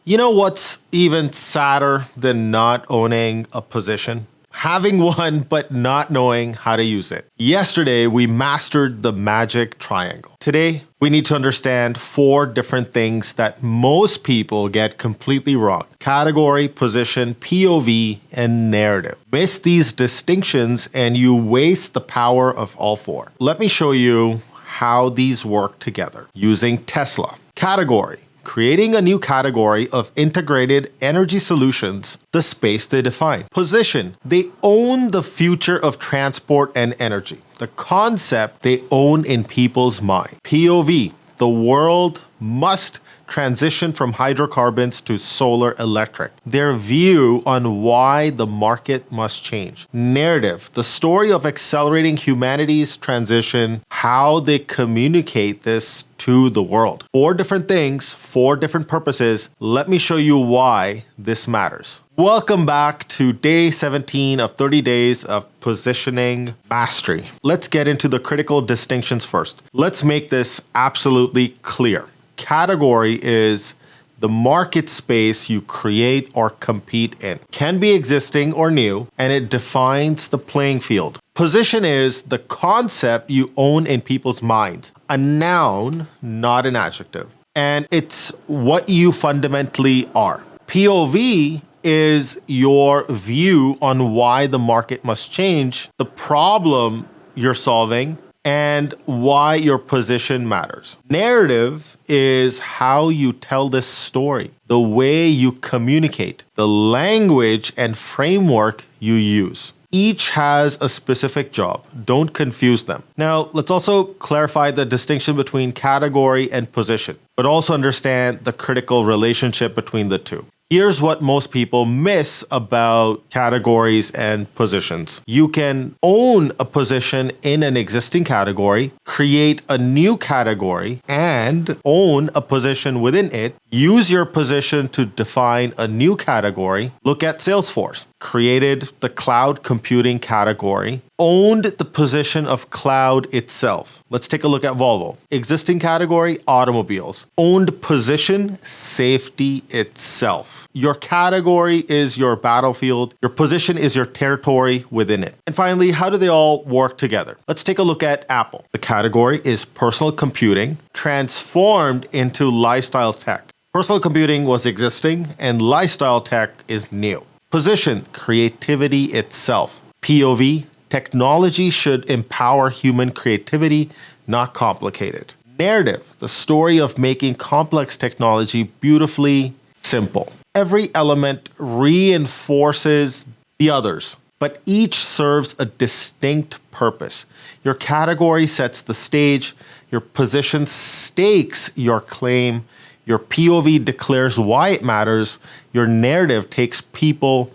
You know what's even sadder than not owning a position? Having one but not knowing how to use it. Yesterday, we mastered the magic triangle. Today, we need to understand 4 different things that most people get completely wrong. Category, position, POV, and narrative. Miss these distinctions and you waste the power of all 4. Let me show you how these work together using Tesla. Category. Creating a new category of integrated energy solutions, the space they define. Position, they own the future of transport and energy, the concept they own in people's mind. POV, the world must transition from hydrocarbons to solar electric. Their view on why the market must change. Narrative, the story of accelerating humanity's transition, how they communicate this to the world. 4 different things, 4 different purposes. Let me show you why this matters. Welcome back to day 17 of 30 days of positioning mastery. Let's get into the critical distinctions first. Let's make this absolutely clear. Category is the market space you create or compete in. Can be existing or new, and it defines the playing field. Position is the concept you own in people's minds. A noun, not an adjective. And it's what you fundamentally are. POV is your view on why the market must change, the problem you're solving, and why your position matters. Narrative is how you tell this story, the way you communicate, the language and framework you use. Each has a specific job. Don't confuse them. Now, let's also clarify the distinction between category and position, but also understand the critical relationship between the two. Here's what most people miss about categories and positions. You can own a position in an existing category, create a new category, and own a position within it. Use your position to define a new category. Look at Salesforce. Created the cloud computing category, owned the position of cloud itself. Let's take a look at Volvo. Existing category, automobiles. Owned position, safety itself. Your category is your battlefield. Your position is your territory within it. And finally, how do they all work together? Let's take a look at Apple. The category is personal computing transformed into lifestyle tech. Personal computing was existing and lifestyle tech is new. Position, creativity itself. POV, technology should empower human creativity, not complicate it. Narrative, the story of making complex technology beautifully simple. Every element reinforces the others, but each serves a distinct purpose. Your category sets the stage, your position stakes your claim, your POV declares why it matters, your narrative takes people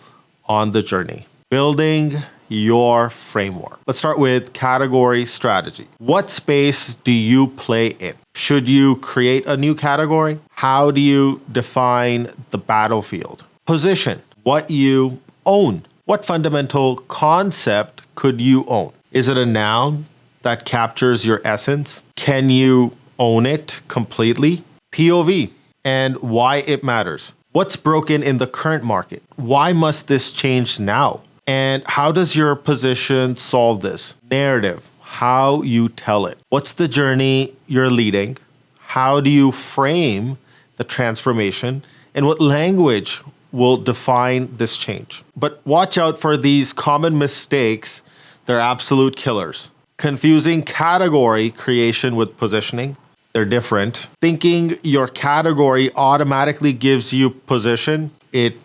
on the journey. Building your framework. Let's start with category strategy. What space do you play in? Should you create a new category? How do you define the battlefield? Position, what you own. What fundamental concept could you own? Is it a noun that captures your essence? Can you own it completely? POV and why it matters. What's broken in the current market? Why must this change now? And how does your position solve this? Narrative, how you tell it. What's the journey you're leading? How do you frame the transformation? And what language will define this change? But watch out for these common mistakes. They're absolute killers. Confusing category creation with positioning. They're different. Thinking your category automatically gives you position. It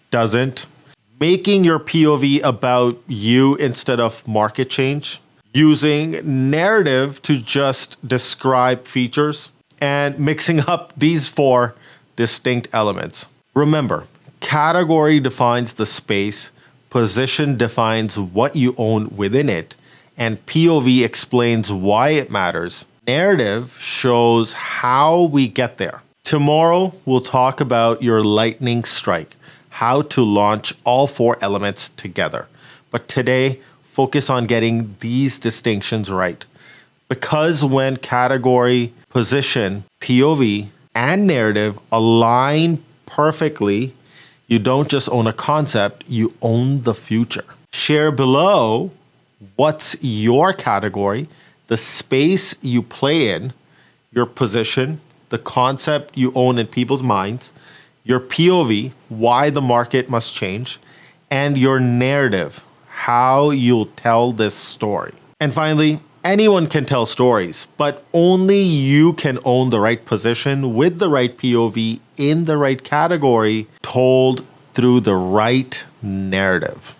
doesn't. Making your POV about you instead of market change. Using narrative to just describe features. And mixing up these 4 distinct elements. Remember, category defines the space. Position defines what you own within it. And POV explains why it matters. Narrative shows how we get there. Tomorrow, we'll talk about your lightning strike, how to launch all 4 elements together. But today, focus on getting these distinctions right. Because when category, position, POV, and narrative align perfectly, you don't just own a concept, you own the future. Share below what's your category, the space you play in, your position, the concept you own in people's minds, your POV, why the market must change, and your narrative, how you'll tell this story. And finally, anyone can tell stories, but only you can own the right position with the right POV in the right category, told through the right narrative.